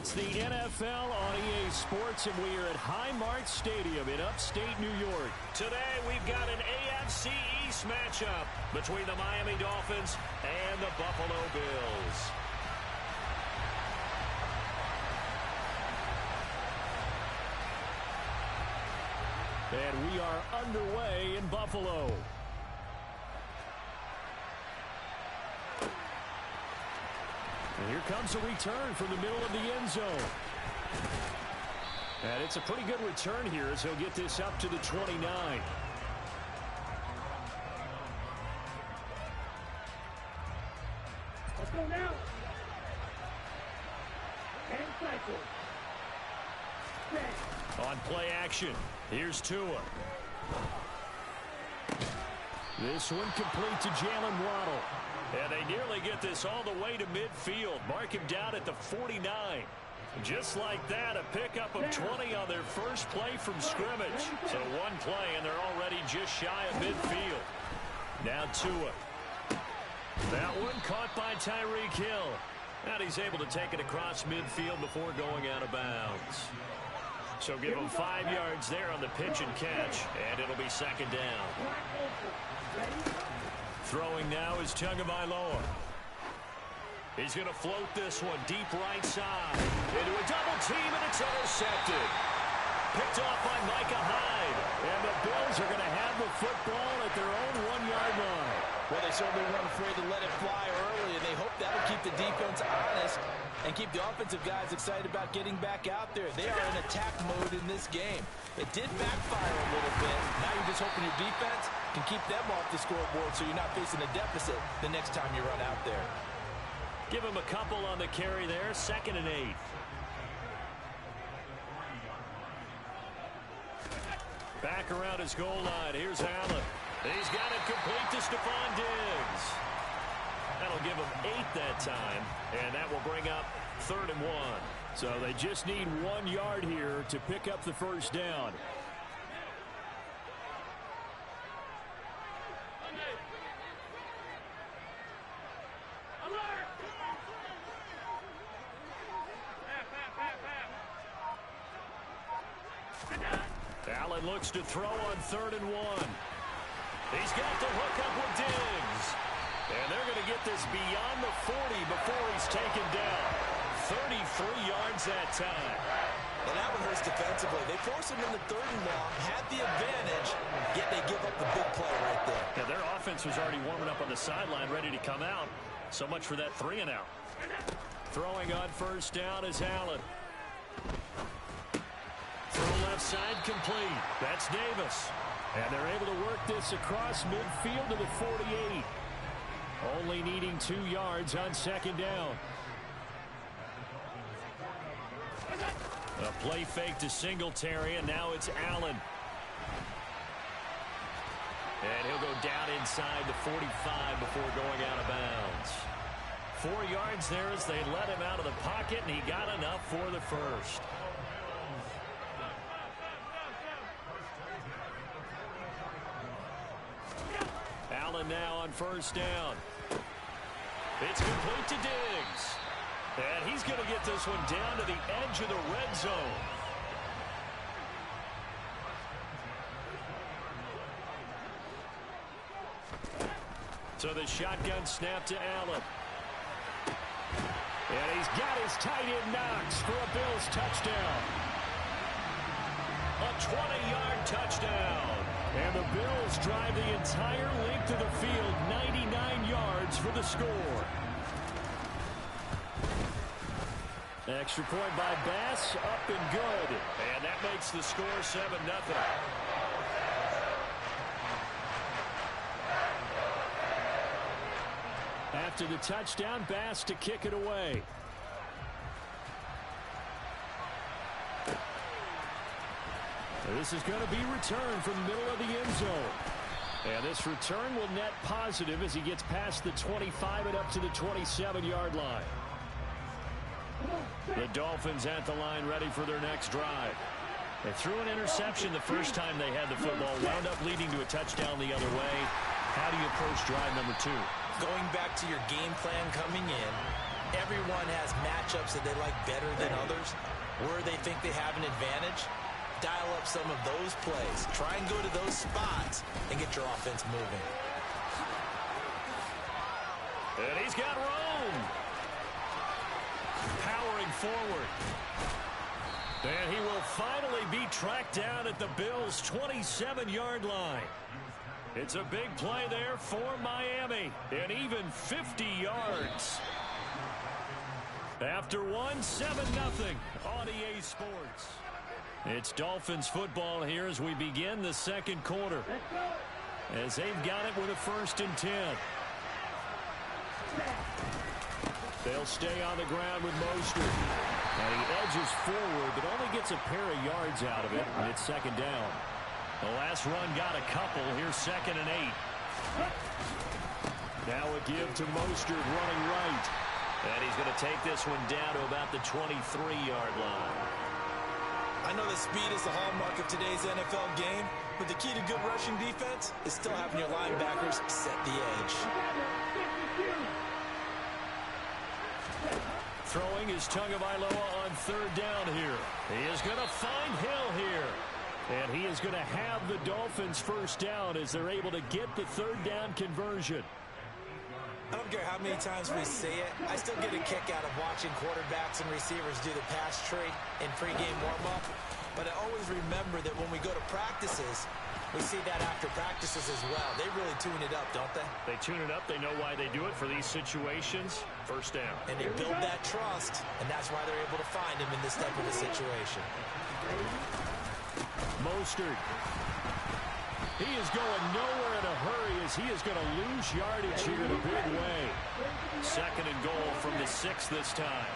It's the NFL on EA Sports, and we are at Highmark Stadium in upstate New York. Today, we've got an AFC East matchup between the Miami Dolphins and the Buffalo Bills. And we are underway in Buffalo. And here comes a return from the middle of the end zone. And it's a pretty good return here as he'll get this up to the 29. Let's go now. And cycle. On play action, here's Tua. This one complete to Jalen Waddle. And they nearly get this all the way to midfield. Mark him down at the 49. Just like that, a pickup of 20 on their first play from scrimmage. So one play, and they're already just shy of midfield. Now Tua. That one caught by Tyreek Hill. And he's able to take it across midfield before going out of bounds. So give him 5 yards there on the pitch and catch, and it'll be second down. Throwing now is Tagovailoa. He's going to float this one deep right side. Into a double team, and it's intercepted. Picked off by Micah Hyde. And the Bills are going to have the football at their own 1-yard line. Well, they certainly weren't afraid to let it fly early, and they hope that'll keep the defense honest and keep the offensive guys excited about getting back out there. They are in attack mode in this game. It did backfire a little bit. Now you're just hoping your defense can keep them off the scoreboard so you're not facing a deficit the next time you run out there. Give him a couple on the carry there, 2nd and 8. Back around his goal line. Here's Allen. He's got it complete to Stephon Diggs. That'll give him 8 that time, and that will bring up 3rd and 1. So they just need 1 yard here to pick up the first down. Allen looks to throw on 3rd and 1. He's got the hook up with Diggs. And they're going to get this beyond the 40 before he's taken down. 33 yards that time. And that one hurts defensively. They force him in the 3rd and long, had the advantage, yet they give up the big play right there. Yeah, their offense was already warming up on the sideline, ready to come out. So much for that 3 and out. Throwing on 1st down is Allen. Throw left side complete. That's Davis. And they're able to work this across midfield to the 48. Only needing 2 yards on 2nd down. A play fake to Singletary, and now it's Allen. And he'll go down inside the 45 before going out of bounds. 4 yards there as they let him out of the pocket, and he got enough for the first. Allen now on 1st down. It's complete to Diggs. And he's going to get this one down to the edge of the red zone. So the shotgun snap to Allen. And he's got his tight end Knox for a Bills touchdown. A 20-yard touchdown. And the Bills drive the entire length of the field, 99 yards for the score. Extra point by Bass, up and good. And that makes the score 7-0. After the touchdown, Bass to kick it away. This is going to be returned from the middle of the end zone. And this return will net positive as he gets past the 25 and up to the 27-yard line. The Dolphins at the line ready for their next drive. They threw an interception the first time they had the football, wound up leading to a touchdown the other way. How do you approach drive number 2? Going back to your game plan coming in, Everyone has matchups that they like better than others, where they think they have an advantage. Dial up some of those plays. Try and go to those spots and get your offense moving. And he's got room. Powering forward. And he will finally be tracked down at the Bills' 27-yard line. It's a big play there for Miami. And even 50 yards. After one, 7-0 on EA Sports. It's Dolphins football here as we begin the second quarter. As they've got it with a 1st and 10. They'll stay on the ground with Mostert. And he edges forward, but only gets a pair of yards out of it, and it's 2nd down. The last run got a couple. Here's 2nd and 8. Now a give to Mostert running right. And he's going to take this one down to about the 23-yard line. I know that speed is the hallmark of today's NFL game, but the key to good rushing defense is still having your linebackers set the edge. Throwing is Tagovailoa on 3rd down here. He is going to find Hill here. And he is going to have the Dolphins 1st down as they're able to get the 3rd down conversion. I don't care how many times we say it, I still get a kick out of watching quarterbacks and receivers do the pass tree in pregame warm-up. But I always remember that when we go to practices, we see that after practices as well. They really tune it up, don't they? They tune it up. They know why they do it for these situations. 1st down. And they build that trust, and that's why they're able to find him in this type of a situation. Mostert. He is going nowhere in a hurry as he is going to lose yardage here in a big way. 2nd and goal from the 6 this time.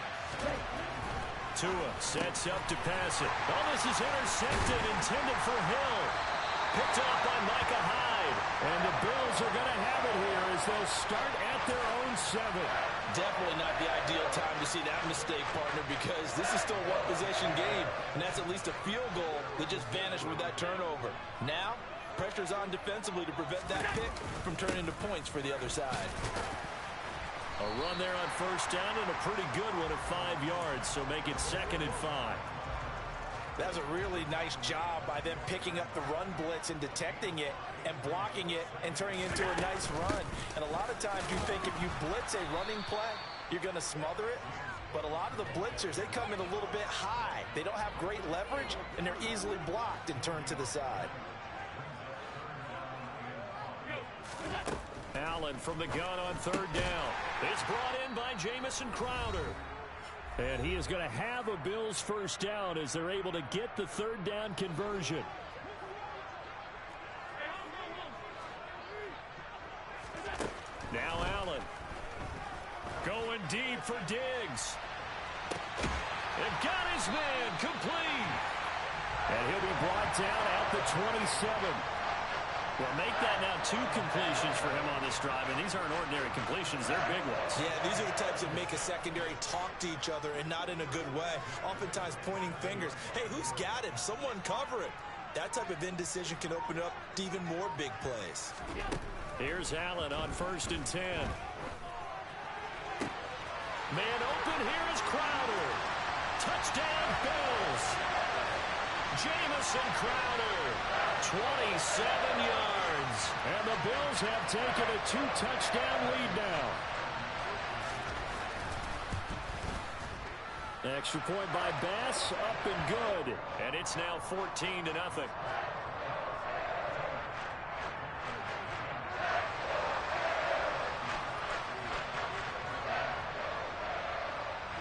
Tua sets up to pass it. Oh, this is intercepted, intended for Hill. Picked off by Micah Hyde. And the Bills are going to have it here as they'll start at their own 7. Definitely not the ideal time to see that mistake, partner, because this is still a one-possession game, and that's at least a field goal that just vanished with that turnover. Now, pressure's on defensively to prevent that pick from turning into points for the other side. A run there on 1st down and a pretty good one at 5 yards, so make it 2nd and 5. That was a really nice job by them picking up the run blitz and detecting it and blocking it and turning it into a nice run. And a lot of times you think if you blitz a running play, you're going to smother it. But a lot of the blitzers, they come in a little bit high. They don't have great leverage, and they're easily blocked and turned to the side. Allen from the gun on 3rd down. It's brought in by Jamison Crowder. And he is going to have a Bills 1st down as they're able to get the 3rd down conversion. Now Allen. Going deep for Diggs. They've got his man complete. And he'll be brought down at the 27. Well, make that now 2 completions for him on this drive, and these aren't ordinary completions. They're big ones. Yeah, these are the types that make a secondary talk to each other and not in a good way. Oftentimes pointing fingers. Hey, who's got him? Someone cover him. That type of indecision can open up to even more big plays. Here's Allen on 1st and 10. Man open, here is Crowder. Touchdown, Bills. Jamison Crowder, 27 yards. And the Bills have taken a 2-touchdown lead now. Extra point by Bass, up and good. And it's now 14-0.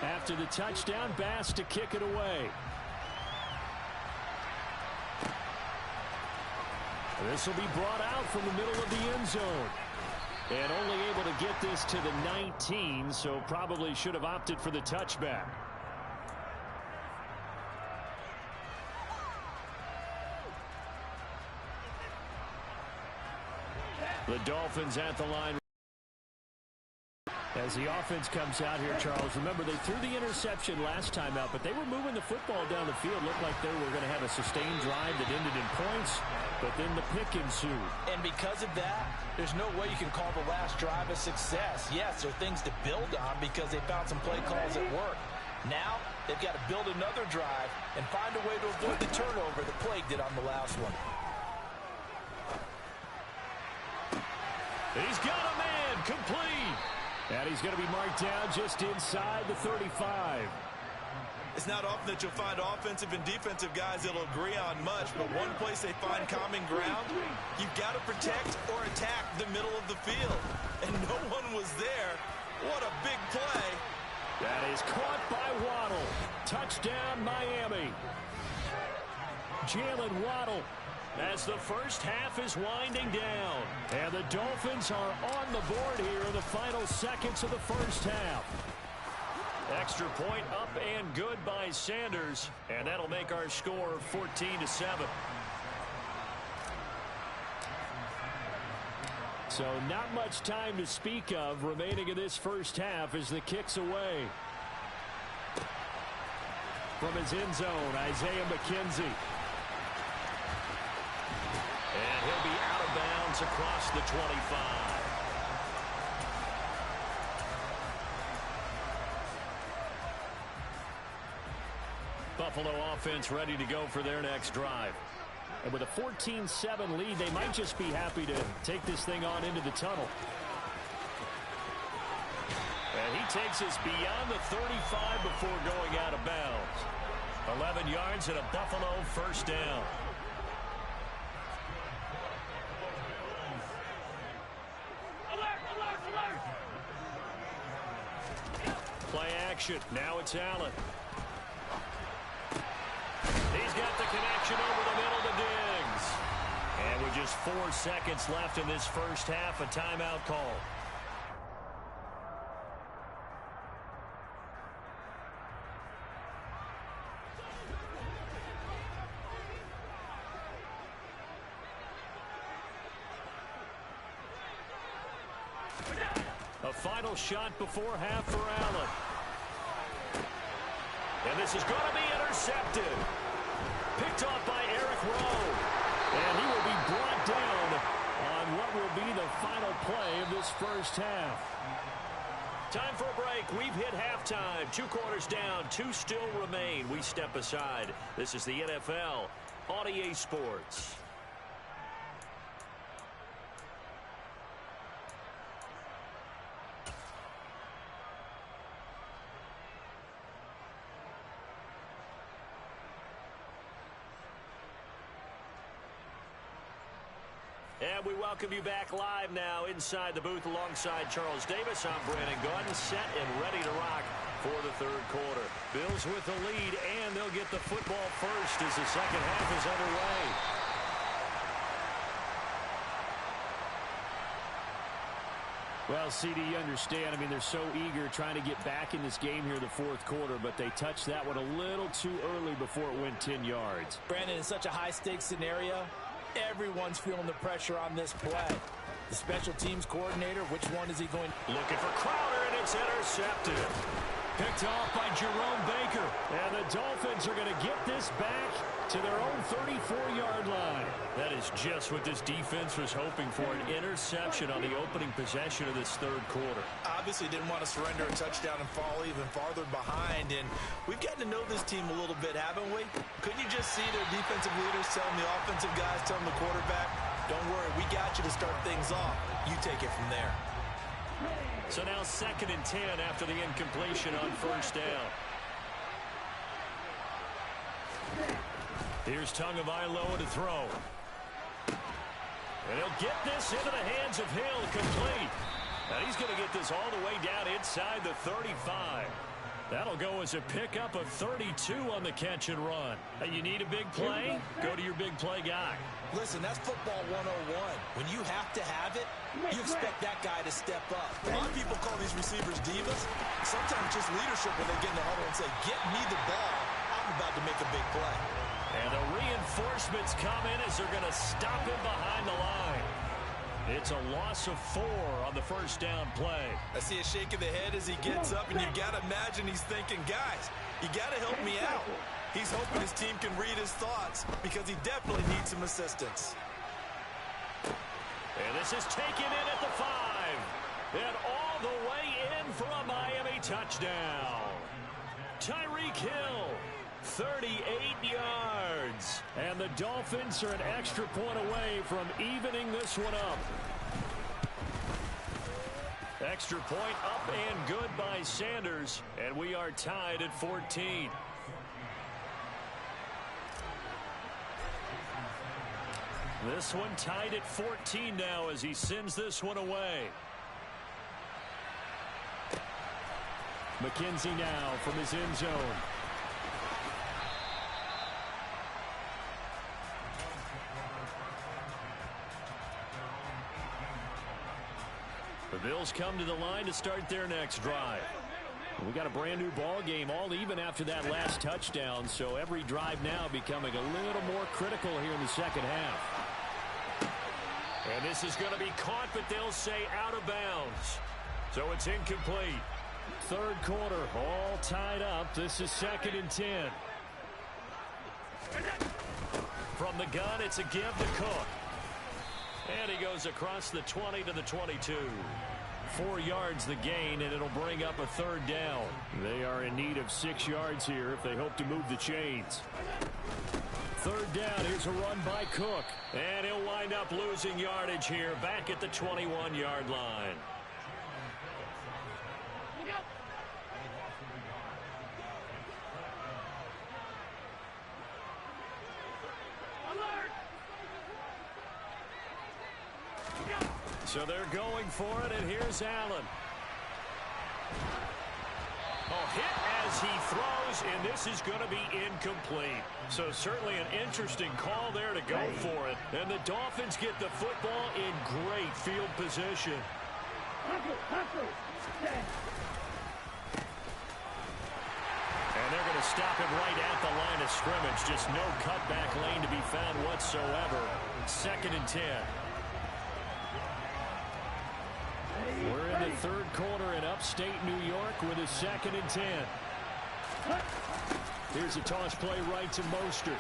After the touchdown, Bass to kick it away. This will be brought out from the middle of the end zone. And only able to get this to the 19, so probably should have opted for the touchback. The Dolphins at the line. As the offense comes out here, Charles, remember they threw the interception last time out, but they were moving the football down the field. Looked like they were going to have a sustained drive that ended in points, but then the pick ensued. And because of that, there's no way you can call the last drive a success. Yes, there are things to build on because they found some play calls at work. Now, they've got to build another drive and find a way to avoid the turnover that plagued it on the last one. He's got a man complete. And he's going to be marked down just inside the 35. It's not often that you'll find offensive and defensive guys that'll agree on much, but one place they find common ground, you've got to protect or attack the middle of the field. And no one was there. What a big play. That is caught by Waddle. Touchdown, Miami. Jalen Waddle. As the first half is winding down. And the Dolphins are on the board here in the final seconds of the first half. Extra point up and good by Sanders. And that'll make our score 14-7. So not much time to speak of remaining in this first half as the kick's away. From his end zone, Isaiah McKenzie. And he'll be out of bounds across the 25. Buffalo offense ready to go for their next drive. And with a 14-7 lead, they might just be happy to take this thing on into the tunnel. And he takes us beyond the 35 before going out of bounds. 11 yards and a Buffalo first down. Play action. Now it's Allen. He's got the connection over the middle to Diggs. And with just 4 seconds left in this first half, a timeout call. A final shot before half for Allen. And this is going to be intercepted. Picked off by Eric Rowe. And he will be brought down on what will be the final play of this first half. Time for a break. We've hit halftime. 2 quarters down. 2 still remain. We step aside. This is the NFL on EA Sports. And we welcome you back live now inside the booth alongside Charles Davis. I'm Brandon Gaudin, set and ready to rock for the third quarter. Bills with the lead, and they'll get the football first as the second half is underway. Well, CD, you understand. I mean, they're so eager trying to get back in this game here in the fourth quarter, but they touched that one a little too early before it went 10 yards. Brandon, in such a high-stakes scenario, everyone's feeling the pressure on this play. The special teams coordinator, which one is he going? Looking for Crowder, and it's intercepted. Picked off by Jerome Baker. And the Dolphins are going to get this back to their own 34-yard line. That is just what this defense was hoping for, an interception on the opening possession of this third quarter. Obviously didn't want to surrender a touchdown and fall even farther behind. And we've gotten to know this team a little bit, haven't we? Couldn't you just see their defensive leaders telling the offensive guys, telling the quarterback, don't worry, we got you to start things off. You take it from there. So now 2nd and 10 after the incompletion on first down. Here's Tagovailoa to throw. And he'll get this into the hands of Hill, complete. And he's going to get this all the way down inside the 35. That'll go as a pickup of 32 on the catch and run. Hey, you need a big play? Go to your big play guy. Listen, that's football 101. When you have to have it, you expect that guy to step up. A lot of people call these receivers divas. Sometimes just leadership when they get in the huddle and say, get me the ball. I'm about to make a big play. And the reinforcements come in as they're going to stop him behind the line. It's a loss of 4 on the first down play. I see a shake of the head as he gets up, and you got to imagine he's thinking, guys, you got to help me out. He's hoping his team can read his thoughts because he definitely needs some assistance. And this is taken in at the 5. And all the way in for a Miami touchdown. Tyreek Hill, 38 yards. And the Dolphins are an extra point away from evening this one up. Extra point up and good by Sanders. And we are tied at 14. This one tied at 14 now as he sends this one away. McKenzie now from his end zone. The Bills come to the line to start their next drive. We got a brand new ball game, all even after that last touchdown, so every drive now becoming a little more critical here in the second half. And this is going to be caught, but they'll say out of bounds. So it's incomplete. Third quarter, all tied up. This is 2nd and 10. From the gun, it's a give to Cook. And he goes across the 20 to the 22. 4 yards the gain, and it'll bring up a third down. They are in need of 6 yards here if they hope to move the chains. Third down, here's a run by Cook. And he'll wind up losing yardage here back at the 21-yard line. So they're going for it, and here's Allen. Oh, hit as he throws, and this is going to be incomplete. So certainly an interesting call there to go for it. And the Dolphins get the football in great field position. And they're going to stop him right at the line of scrimmage. Just no cutback lane to be found whatsoever. 2nd and 10. We're in the third quarter in upstate New York with a 2nd and 10. Here's a toss play right to Mostert.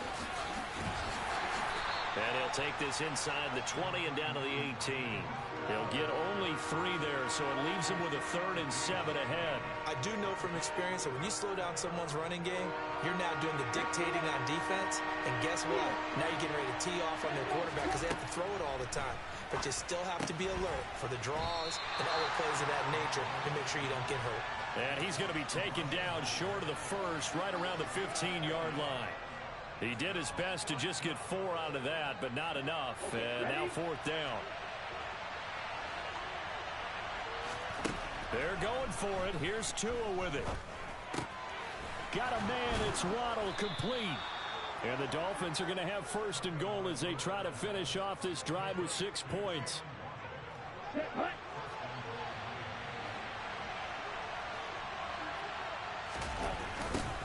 And he'll take this inside the 20 and down to the 18. He'll get only 3 there, so it leaves him with a 3rd and 7 ahead. I do know from experience that when you slow down someone's running game, you're now doing the dictating on defense. And guess what? Now you're getting ready to tee off on their quarterback because they have to throw it all the time. But you still have to be alert for the draws and other plays of that nature to make sure you don't get hurt. And he's going to be taken down short of the first, right around the 15-yard line. He did his best to just get 4 out of that, but not enough. And now 4th down. They're going for it. Here's Tua with it. Got a man. It's Waddle, complete. And the Dolphins are going to have 1st and goal as they try to finish off this drive with 6 points.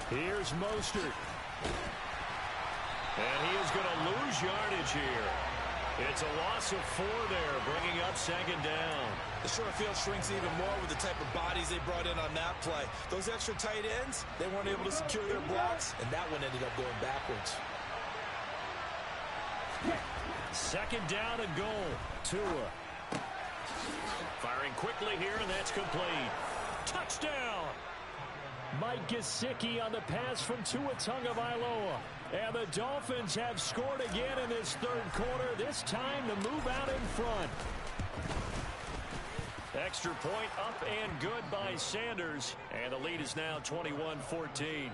Here's Mostert. And he is going to lose yardage here. It's a loss of 4 there, bringing up 2nd down. The short field shrinks even more with the type of bodies they brought in on that play. Those extra tight ends, they weren't able to secure their blocks, and that one ended up going backwards. 2nd down and goal. Tua. Firing quickly here, and that's complete. Touchdown! Mike Gesicki on the pass from Tua Tagovailoa. And the Dolphins have scored again in this third quarter, this time to move out in front. Extra point up and good by Sanders. And the lead is now 21-14.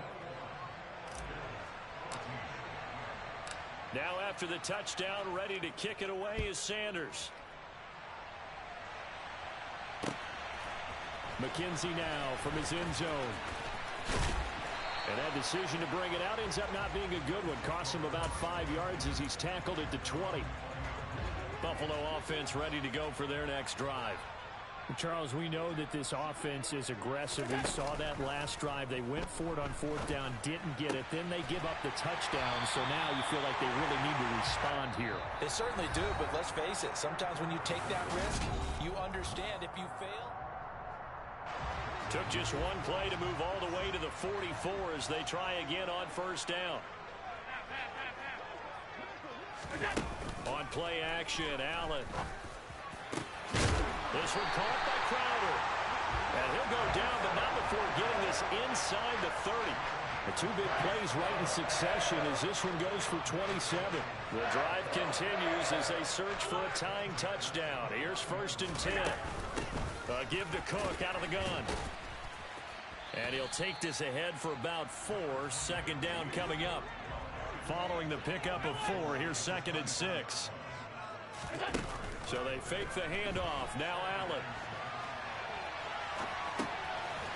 Now after the touchdown, ready to kick it away is Sanders. McKenzie now from his end zone. And that decision to bring it out ends up not being a good one. Costs him about 5 yards as he's tackled at the 20. Buffalo offense ready to go for their next drive. Charles, we know that this offense is aggressive. We saw that last drive. They went for it on fourth down, didn't get it. Then they give up the touchdown, so now you feel like they really need to respond here. They certainly do, but let's face it. Sometimes when you take that risk, you understand if you fail. Took just one play to move all the way to the 44 as they try again on first down. On play action, Allen. This one caught by Crowder. And he'll go down, but not before getting this inside the 30. The two big plays right in succession as this one goes for 27. The drive continues as they search for a tying touchdown. Here's 1st and 10. Give to Cook out of the gun. And he'll take this ahead for about 4. 2nd down coming up. Following the pickup of 4, here's 2nd and 6. So they fake the handoff. Now Allen.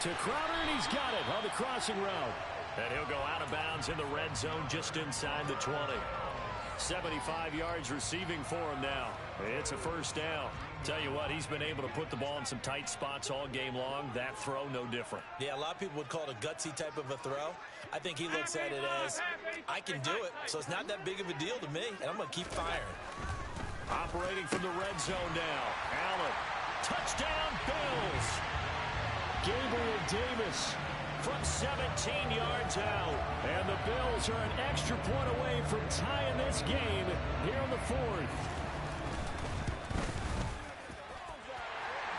To Crowder, and he's got it on the crossing route. And he'll go out of bounds in the red zone just inside the 20. 75 yards receiving for him now. It's a 1st down. Tell you what, he's been able to put the ball in some tight spots all game long. That throw, no different. Yeah, a lot of people would call it a gutsy type of a throw. I think he looks at it as, I can do it, so it's not that big of a deal to me, and I'm going to keep firing. Operating from the red zone now. Allen. Touchdown, Bills. Gabriel Davis from 17 yards out. And the Bills are an extra point away from tying this game here in the 4th.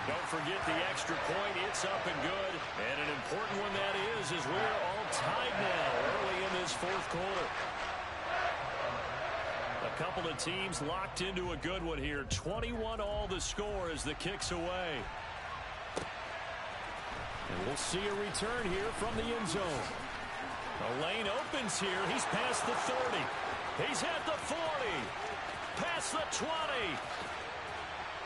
Don't forget the extra point. It's up and good. And an important one that is as we're all tied now early in this 4th quarter. A couple of teams locked into a good one here. 21 all the score as the kick's away. And we'll see a return here from the end zone. The lane opens here. He's past the 30. He's at the 40. Past the 20.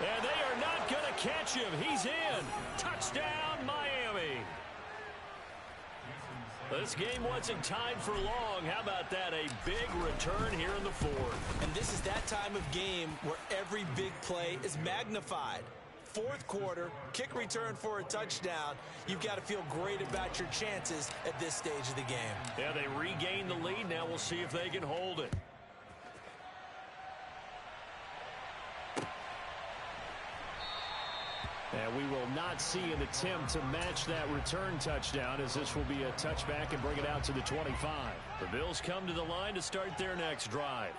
And they are not going to catch him. He's in. Touchdown, Miami. This game wasn't tied for long. How about that? A big return here in the 4th. And this is that time of game where every big play is magnified. 4th quarter, kick return for a touchdown. You've got to feel great about your chances at this stage of the game. Yeah, they regain the lead. Now we'll see if they can hold it. And we will not see an attempt to match that return touchdown, as this will be a touchback and bring it out to the 25. The Bills come to the line to start their next drive.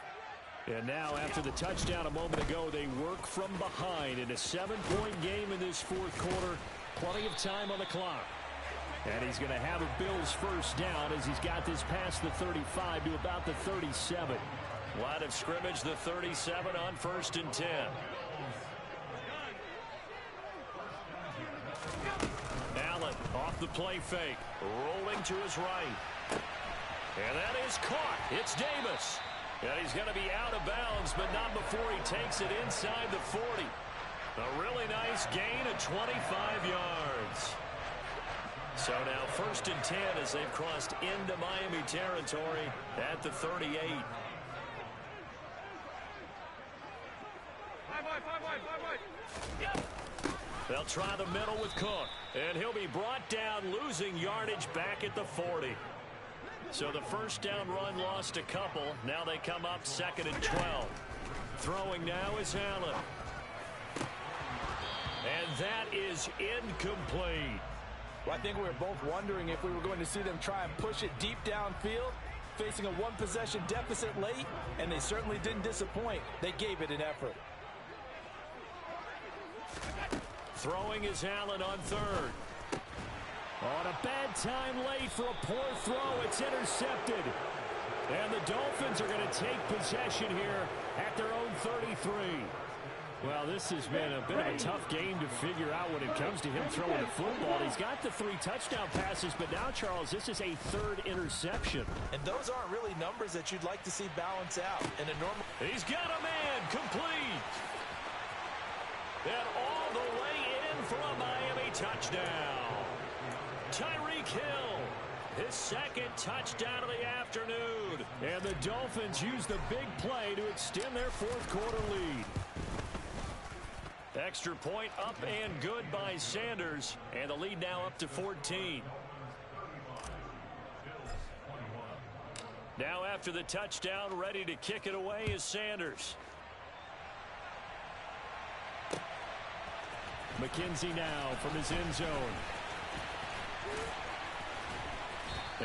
And now, after the touchdown a moment ago, they work from behind in a 7-point game in this 4th quarter. Plenty of time on the clock. And he's going to have a Bills 1st down as he's got this past the 35 to about the 37. Line of scrimmage, the 37 on 1st and 10. Allen off the play fake, rolling to his right. And that is caught. It's Davis. And he's going to be out of bounds, but not before he takes it inside the 40. A really nice gain of 25 yards. So now 1st and 10 as they've crossed into Miami territory at the 38. They'll try the middle with Cook. And he'll be brought down, losing yardage back at the 40. So the 1st down run lost a couple. Now they come up 2nd and 12. Throwing now is Allen. And that is incomplete. Well, I think we were both wondering if we were going to see them try and push it deep downfield, facing a 1-possession deficit late, and they certainly didn't disappoint. They gave it an effort. Throwing is Allen on 3rd. On a bad time late for a poor throw. It's intercepted. And the Dolphins are going to take possession here at their own 33. Well, this has been a bit of a tough game to figure out when it comes to him throwing the football. He's got the 3 touchdown passes, but now, Charles, this is a 3rd interception. And those aren't really numbers that you'd like to see balance out in a normal. He's got a man complete. And all the way in for a Miami touchdown. Tyreek Hill, his 2nd touchdown of the afternoon. And the Dolphins use the big play to extend their 4th quarter lead. Extra point up and good by Sanders. And the lead now up to 14. Now after the touchdown, ready to kick it away is Sanders. McKenzie now from his end zone.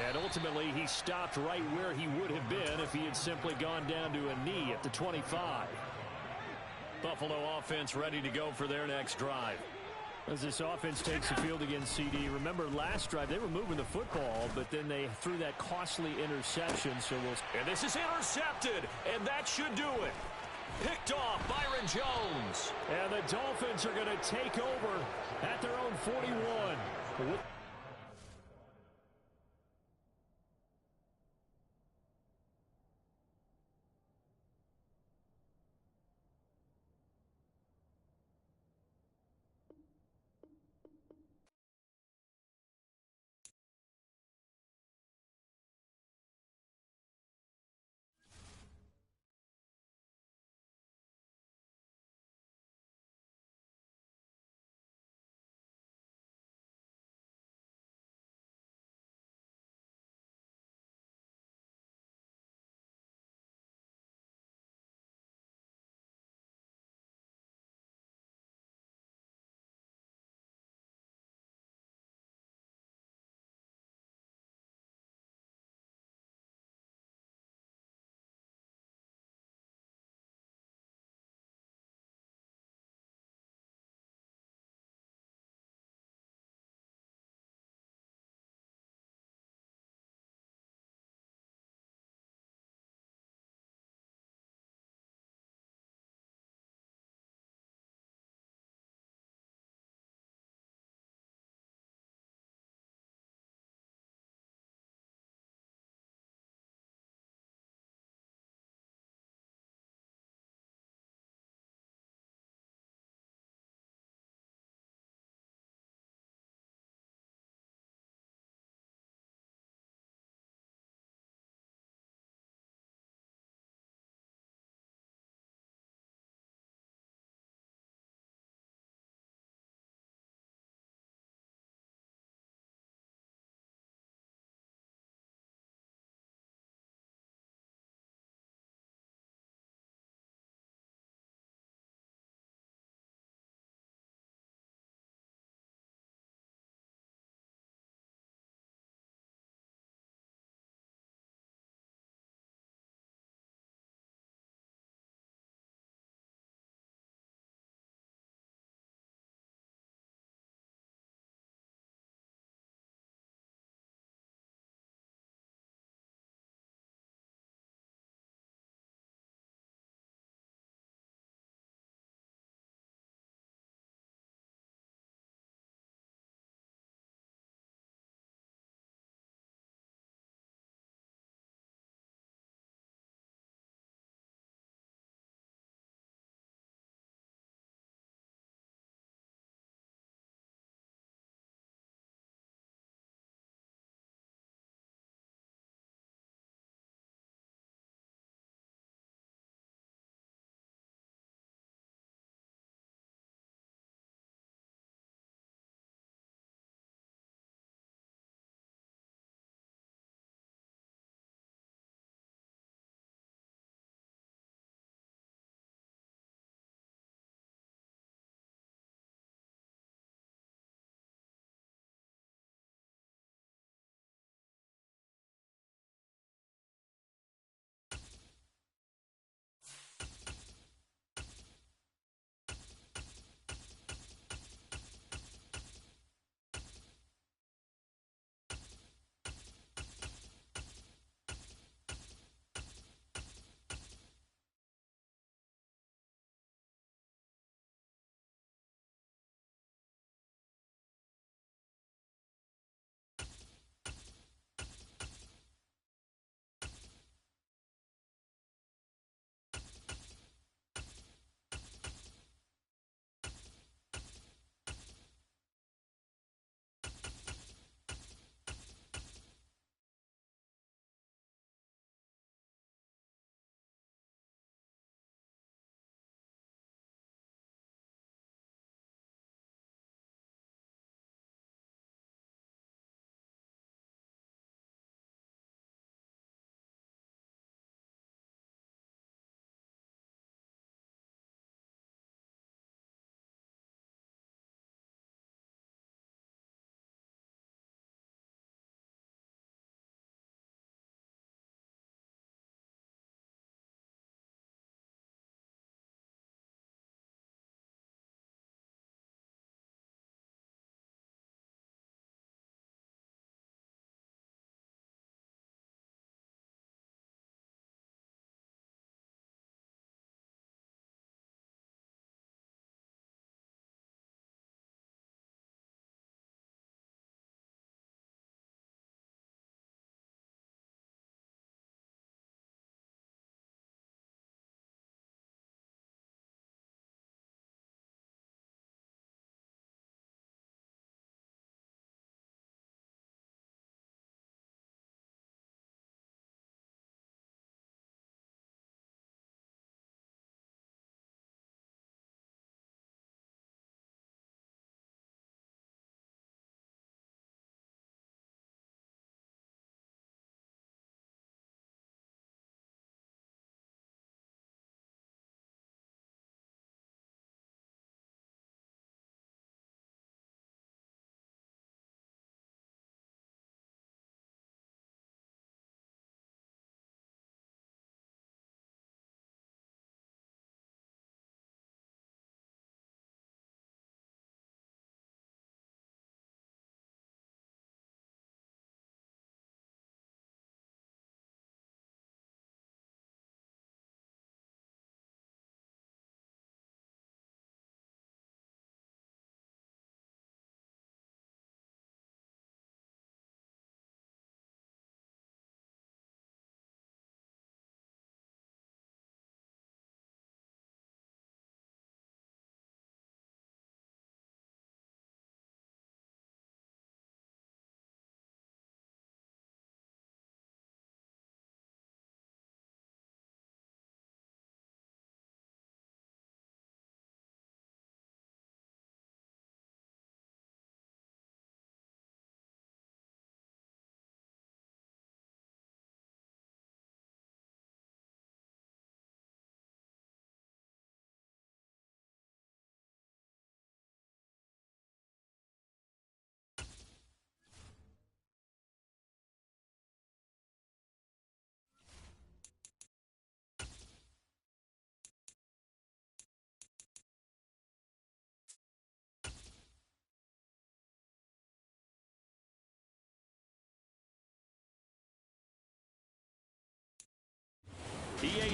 And ultimately, he stopped right where he would have been if he had simply gone down to a knee at the 25. Buffalo offense ready to go for their next drive. As this offense takes the field against CD, remember last drive they were moving the football, but then they threw that costly interception. And this is intercepted, and that should do it. Picked off Byron Jones. And the Dolphins are going to take over at their own 41.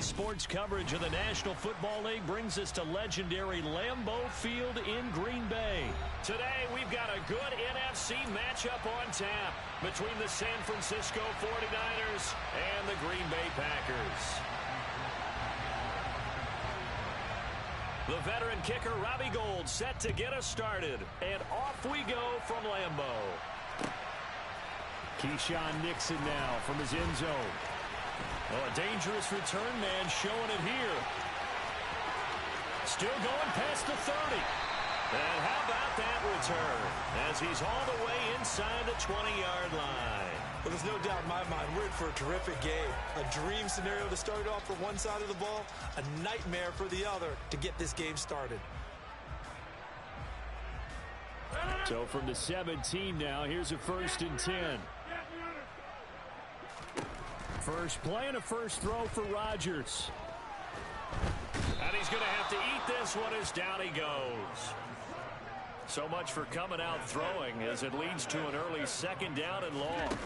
Sports coverage of the National Football League brings us to legendary Lambeau Field in Green Bay. Today, we've got a good NFC matchup on tap between the San Francisco 49ers and the Green Bay Packers. The veteran kicker, Robbie Gould, set to get us started. And off we go from Lambeau. Keyshawn Nixon now from his end zone. Oh, a dangerous return man showing it here. Still going past the 30. And how about that return as he's all the way inside the 20-yard line. Well, there's no doubt in my mind we're in for a terrific game. A dream scenario to start off for one side of the ball, a nightmare for the other to get this game started. So from the 17 now, here's a 1st and 10. First play and a first throw for Rodgers. And he's going to have to eat this one as down he goes. So much for coming out throwing as it leads to an early 2nd down and long.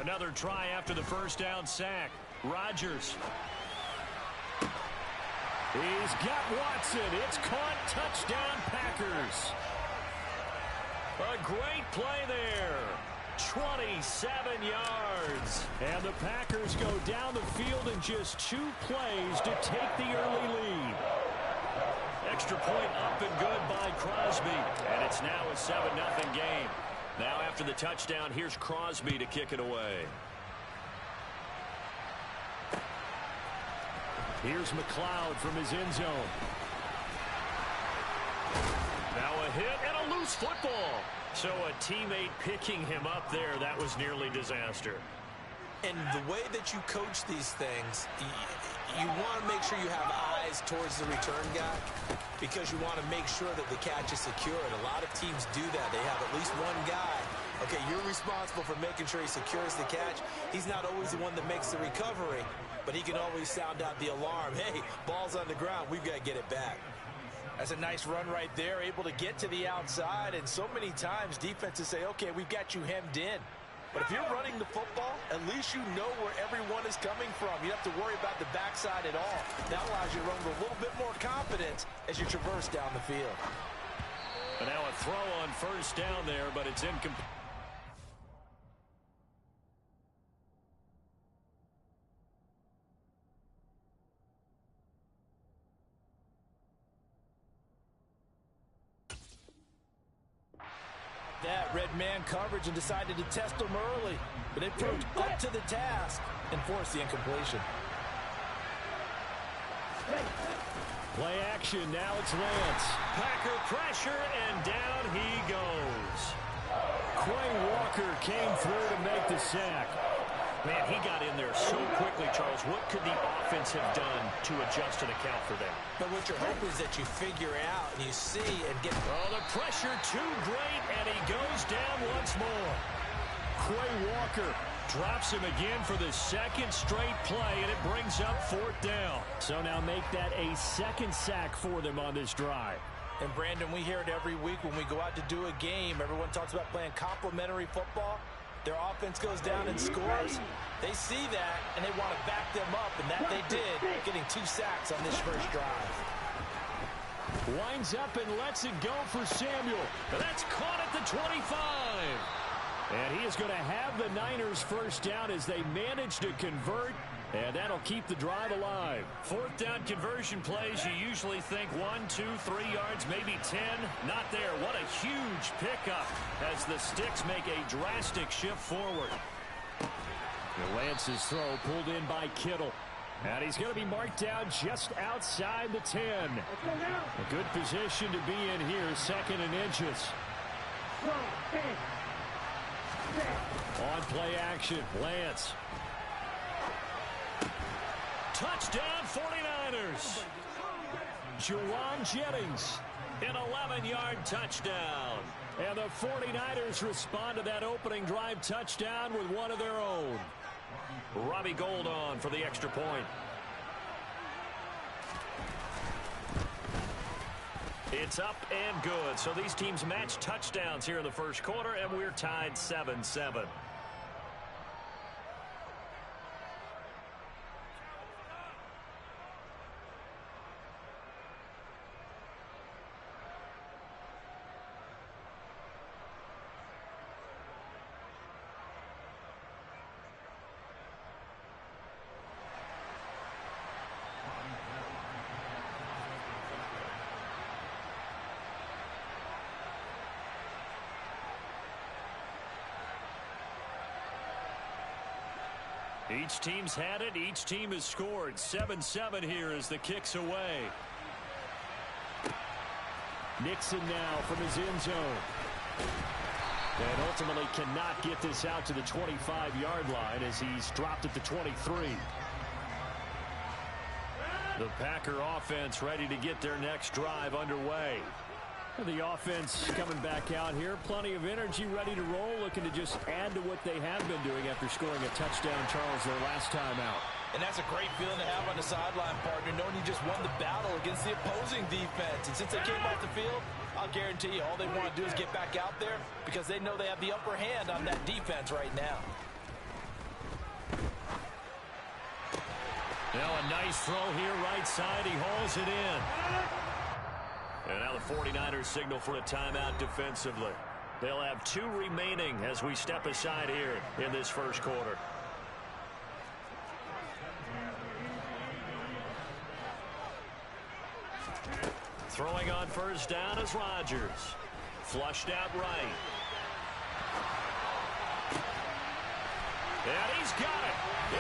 Another try after the first down sack. Rodgers. He's got Watson. It's caught. Touchdown, Packers. A great play there. 27 yards. And the Packers go down the field in just 2 plays to take the early lead. Extra point up and good by Crosby. And it's now a 7-0 game. Now after the touchdown, here's Crosby to kick it away. Here's McLeod from his end zone. Now a hit and a loose football. So a teammate picking him up there, that was nearly disaster. And the way that you coach these things, you want to make sure you have eyes towards the return guy because you want to make sure that the catch is secure. And a lot of teams do that. They have at least one guy. Okay, you're responsible for making sure he secures the catch. He's not always the one that makes the recovery, but he can always sound out the alarm. Hey, ball's on the ground. We've got to get it back. That's a nice run right there, able to get to the outside. And so many times defenses say, okay, we've got you hemmed in. But if you're running the football, at least you know where everyone is coming from. You don't have to worry about the backside at all. That allows you to run with a little bit more confidence as you traverse down the field. And now a throw on first down there, but it's incomplete. That red man coverage and decided to test him early, but it proved up to the task and forced the incompletion. Play action. Now it's Lance. Packer pressure, and down he goes. Quay Walker came through to make the sack. Man, he got in there so quickly, Charles. What could the offense have done to adjust and account for that? But what you're hoping is that you figure out and you see and get... Oh, the pressure too great, and he goes down once more. Quay Walker drops him again for the 2nd straight play, and it brings up 4th down. So now make that a 2nd sack for them on this drive. And, Brandon, we hear it every week when we go out to do a game. Everyone talks about playing complementary football. Their offense goes down and scores. They see that, and they want to back them up, and that they did, getting 2 sacks on this first drive. Winds up and lets it go for Samuel. That's caught at the 25. And he is going to have the Niners first down as they manage to convert, and that'll keep the drive alive. 4th down conversion plays, you usually think 1, 2, 3 yards, maybe 10. Not there. What a huge pickup as the Sticks make a drastic shift forward. Lance's throw pulled in by Kittle. And he's going to be marked down just outside the 10. A good position to be in here, 2nd and inches. On play action, Lance. Touchdown 49ers. Juwan Jennings. An 11-yard touchdown. And the 49ers respond to that opening drive touchdown with one of their own. Robbie Gould on for the extra point. It's up and good. So these teams match touchdowns here in the first quarter, and we're tied 7-7. Each team's had it. Each team has scored. 7-7 here as the kick's away. Nixon now from his end zone. And ultimately cannot get this out to the 25-yard line as he's dropped at the 23. The Packer offense ready to get their next drive underway. The offense coming back out here. Plenty of energy, ready to roll, looking to just add to what they have been doing after scoring a touchdown, Charles, their last time out. And that's a great feeling to have on the sideline, partner, knowing you just won the battle against the opposing defense. And since they came off the field, I'll guarantee you all they want to do is get back out there because they know they have the upper hand on that defense right now. Now a nice throw here, right side. He hauls it in. And now the 49ers signal for a timeout defensively. They'll have 2 remaining as we step aside here in this first quarter. Throwing on first down is Rodgers. Flushed out right. And he's got it.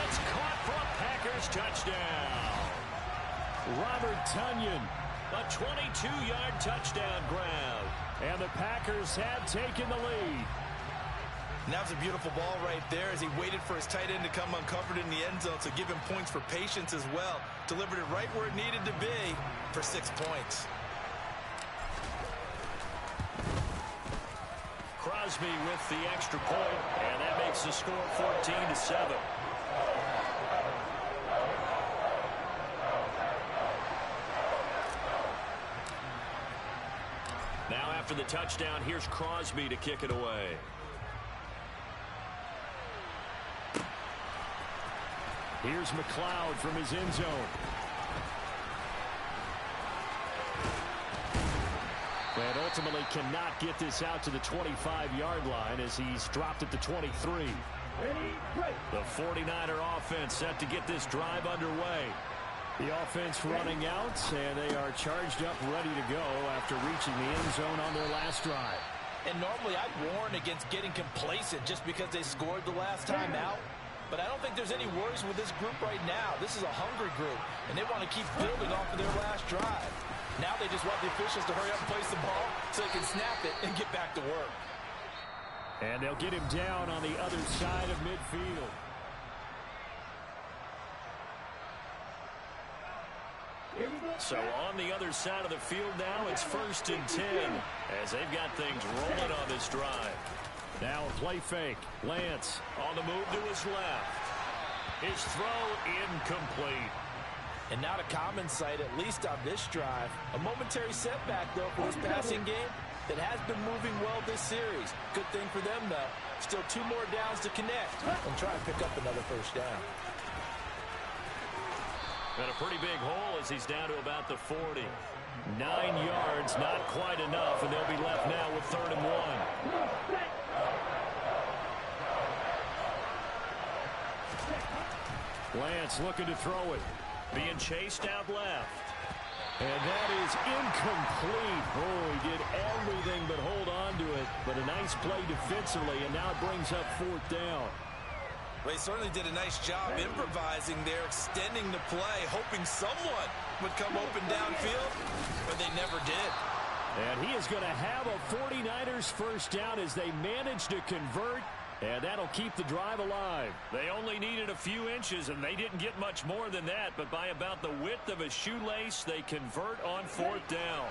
It's caught for a Packers touchdown. Robert Tonyan. A 22-yard touchdown grab. And the Packers have taken the lead. And that was a beautiful ball right there as he waited for his tight end to come uncovered in the end zone, so give him points for patience as well. Delivered it right where it needed to be for 6 points. Crosby with the extra point, and that makes the score 14-7. Now after the touchdown, here's Crosby to kick it away. Here's McLeod from his end zone. And ultimately cannot get this out to the 25-yard line as he's dropped at the 23. The 49er offense set to get this drive underway. The offense running out, and they are charged up, ready to go after reaching the end zone on their last drive. And normally I'd warn against getting complacent just because they scored the last time out. But I don't think there's any worries with this group right now. This is a hungry group, and they want to keep building off of their last drive. Now they just want the officials to hurry up and place the ball so they can snap it and get back to work. And they'll get him down on the other side of midfield. So on the other side of the field now, it's 1st and 10 as they've got things rolling on this drive. Now a play fake. Lance on the move to his left. His throw incomplete. And not a common sight, at least on this drive. A momentary setback, though, for this passing game that has been moving well this series. Good thing for them, though. Still 2 more downs to connect and try and pick up another first down. And a pretty big hole as he's down to about the 40. 9 yards, not quite enough, and they'll be left now with 3rd and 1. Lance looking to throw it. Being chased out left. And that is incomplete. Oh, he did everything but hold on to it. But a nice play defensively, and now it brings up 4th down. Well, he certainly did a nice job improvising there, extending the play, hoping someone would come open downfield, but they never did. And he is going to have a 49ers first down as they manage to convert, and that'll keep the drive alive. They only needed a few inches, and they didn't get much more than that, but by about the width of a shoelace, they convert on 4th down.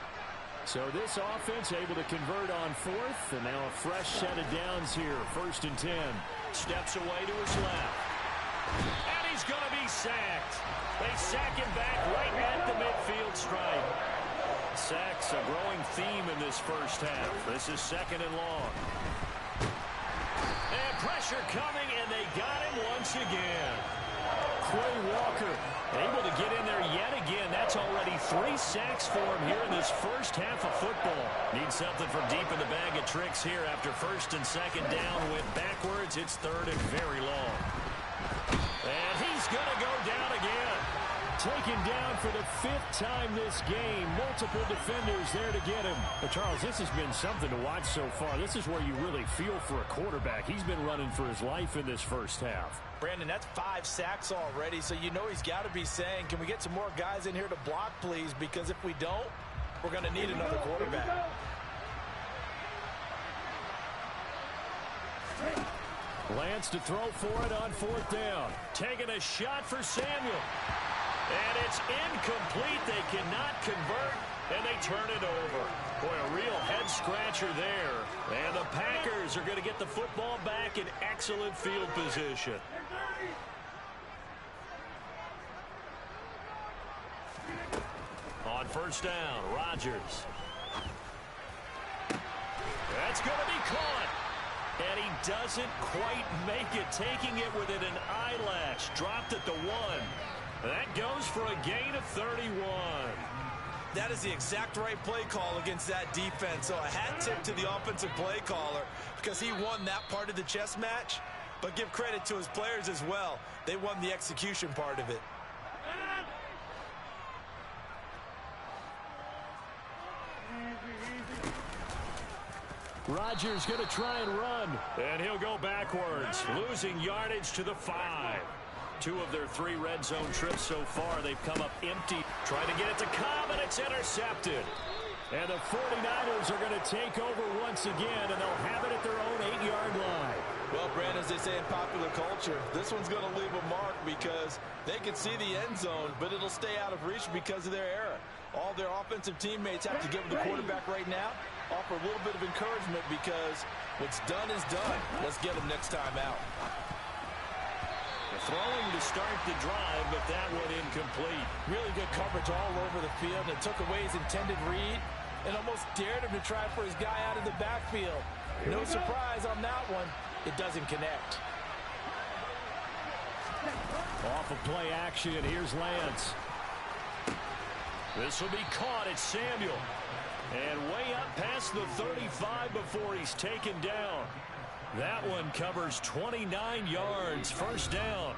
So this offense able to convert on 4th, and now a fresh set of downs here, 1st and 10. Steps away to his left. And he's going to be sacked. They sack him back right at the midfield stripe. Sacks a growing theme in this first half. This is 2nd and long. And pressure coming, and they got him once again. Quay Walker able to get in there yet again. That's already 3 sacks for him here in this first half of football. Needs something from deep in the bag of tricks here after 1st and 2nd down. Went backwards. It's 3rd and very long. And he's going to go down again. Taken down for the 5th time this game. Multiple defenders there to get him. But, Charles, this has been something to watch so far. This is where you really feel for a quarterback. He's been running for his life in this first half. Brandon, that's 5 sacks already, so you know he's got to be saying, can we get some more guys in here to block, please? Because if we don't, we're going to need another quarterback. Lance to throw for it on 4th down. Taking a shot for Samuel. And it's incomplete. They cannot convert, and they turn it over. Boy, a real head-scratcher there. And the Packers are going to get the football back in excellent field position. On 1st down, Rodgers. That's going to be caught. And he doesn't quite make it, taking it within an eyelash. Dropped at the 1. That goes for a gain of 31. That is the exact right play call against that defense. So a hat tip to the offensive play caller because he won that part of the chess match. But give credit to his players as well. They won the execution part of it. Rodgers going to try and run. And he'll go backwards, losing yardage to the 5. 2 of their 3 red zone trips so far, they've come up empty. Trying to get it to Cobb, and it's intercepted. And the 49ers are going to take over once again, and they'll have it at their own 8-yard line. Well, Brandon, as they say in popular culture, this one's going to leave a mark because they can see the end zone, but it'll stay out of reach because of their error. All their offensive teammates have to give the quarterback right now, offer a little bit of encouragement because what's done is done. Let's get them next time out. Throwing to start the drive, but that one incomplete. Really good coverage all over the field, and it took away his intended read and almost dared him to try for his guy out of the backfield. No surprise on that one. It doesn't connect. Off of play action, here's Lance. This will be caught at Samuel. And way up past the 35 before he's taken down. That one covers 29 yards, 1st down.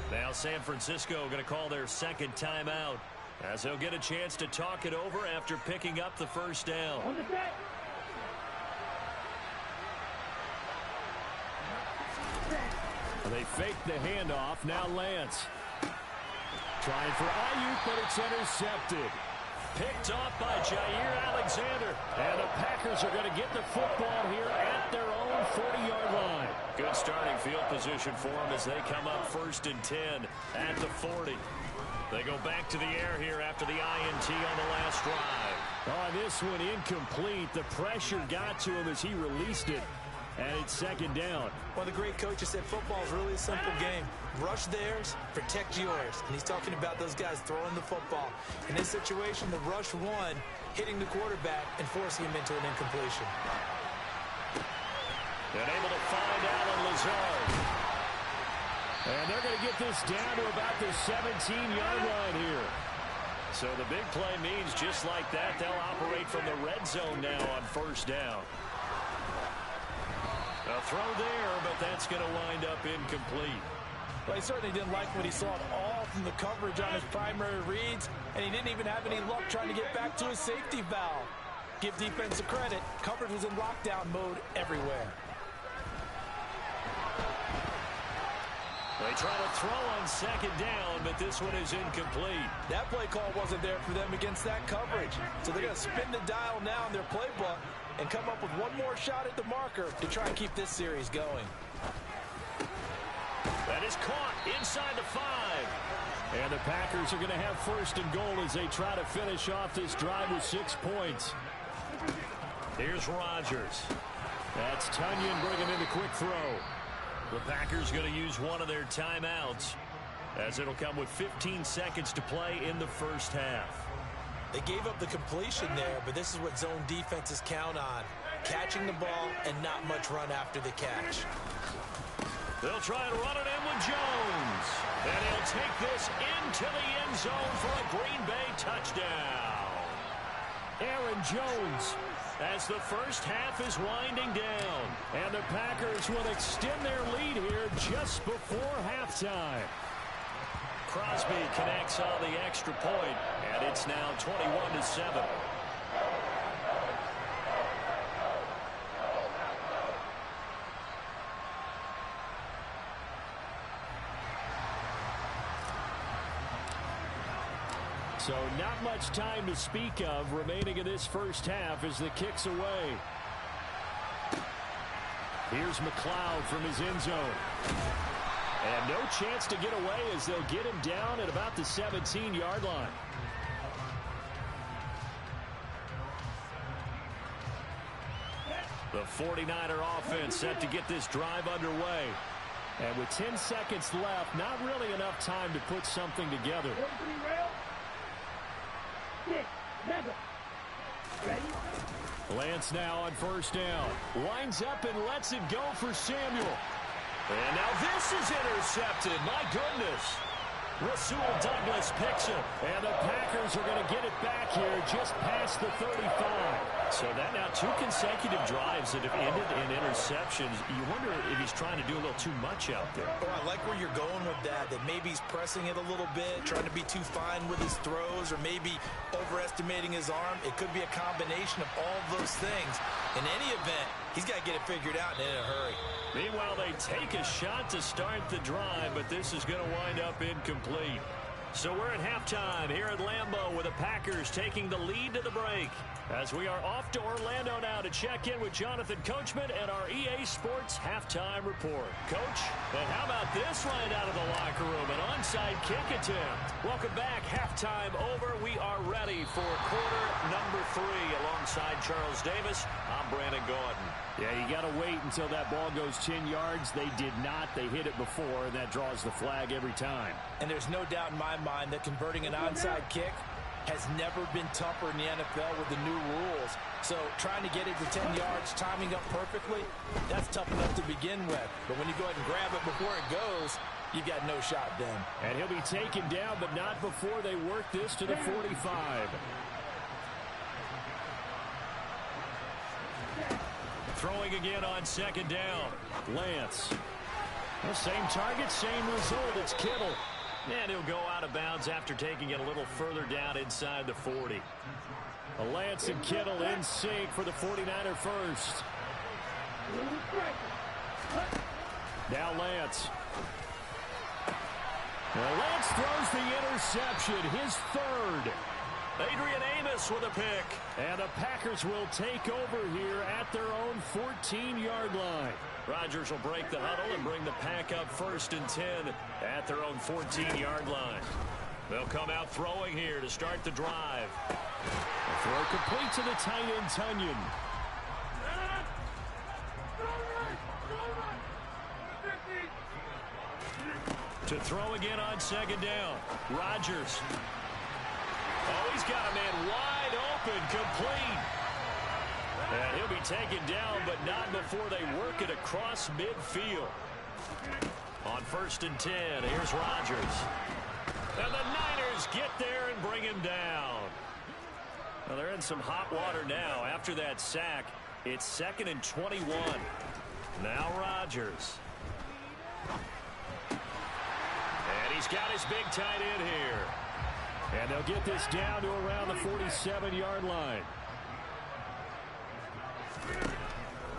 Now San Francisco going to call their 2nd timeout as they'll get a chance to talk it over after picking up the 1st down. They fake the handoff. Now Lance. Trying for Ayuk, but it's intercepted. Picked off by Jair Alexander. And the Packers are going to get the football here at their own 40-yard line. Good starting field position for them as they come up 1st and 10 at the 40. They go back to the air here after the INT on the last drive. Oh, this one incomplete. The pressure got to him as he released it. And it's 2nd down. One of the great coaches said football is really a simple game. Rush theirs, protect yours. And he's talking about those guys throwing the football. In this situation, the rush one, hitting the quarterback and forcing him into an incompletion. And able to find Allen Lazard. And they're going to get this down to about the 17-yard line here. So the big play means just like that, they'll operate from the red zone now on 1st down. A throw there, but that's going to wind up incomplete. Well, he certainly didn't like what he saw at all from the coverage on his primary reads, and he didn't even have any luck trying to get back to his safety valve. Give defense a credit. Coverage was in lockdown mode everywhere. They try to throw on 2nd down, but this one is incomplete. That play call wasn't there for them against that coverage. So they're going to spin the dial now in their playbook and come up with one more shot at the marker to try and keep this series going. That is caught inside the 5. And the Packers are going to have 1st and goal as they try to finish off this drive with 6 points. Here's Rodgers. That's Tunyon bringing in the quick throw. The Packers going to use one of their timeouts as it'll come with 15 seconds to play in the 1st half. They gave up the completion there, but this is what zone defenses count on. Catching the ball and not much run after the catch. They'll try and run it in with Jones. And he'll take this into the end zone for a Green Bay touchdown. Aaron Jones. As the 1st half is winding down. And the Packers will extend their lead here just before halftime. Crosby connects on the extra point, and it's now 21-7. So not much time to speak of remaining in this first half as the kick's away. Here's McLeod from his end zone. And no chance to get away as they'll get him down at about the 17-yard line. The 49er offense set to get this drive underway. And with 10 seconds left, not really enough time to put something together. Lance now on first down. Winds up and lets it go for Samuel. And now this is intercepted. My goodness. Rasul Douglas picks it. And the Packers are going to get it back here just past the 35. So that now 2 consecutive drives that have ended in interceptions. You wonder if he's trying to do a little too much out there. Oh, I like where you're going with that maybe he's pressing it a little bit, trying to be too fine with his throws, or maybe overestimating his arm. It could be a combination of all of those things. In any event, he's got to get it figured out and in a hurry. Meanwhile, they take a shot to start the drive, but this is going to wind up incomplete. So we're at halftime here at Lambeau with the Packers taking the lead to the break. As we are off to Orlando now to check in with Jonathan Coachman and our EA Sports halftime report. Coach, and how about this right out of the locker room? An onside kick attempt. Welcome back. Halftime over. We are ready for quarter number 3 alongside Charles Davis. I'm Brandon Gaudin. Yeah, you got to wait until that ball goes 10 yards. They did not. They hit it before, and that draws the flag every time. And there's no doubt in my mind that converting an onside kick has never been tougher in the NFL with the new rules. So trying to get it to 10 yards, timing up perfectly, that's tough enough to begin with. But when you go ahead and grab it before it goes, you've got no shot then. And he'll be taken down, but not before they work this to the 45. Throwing again on second down. Lance. The same target, same result. It's Kittle. And he'll go out of bounds after taking it a little further down inside the 40. Lance and Kittle in sync for the 49er first. Now Lance. Well, Lance throws the interception, his third. Adrian Amos with a pick. And the Packers will take over here at their own 14-yard line. Rodgers will break the huddle and bring the Pack up 1st and 10 at their own 14-yard line. They'll come out throwing here to start the drive. The throw complete to the tight end, Tunyon. To throw again on second down. Rodgers. Oh, he's got a man wide open, complete. And he'll be taken down, but not before they work it across midfield. On 1st and 10, here's Rodgers. And the Niners get there and bring him down. Well, they're in some hot water now. After that sack, it's 2nd and 21. Now Rodgers. And he's got his big tight end here. And they'll get this down to around the 47-yard line.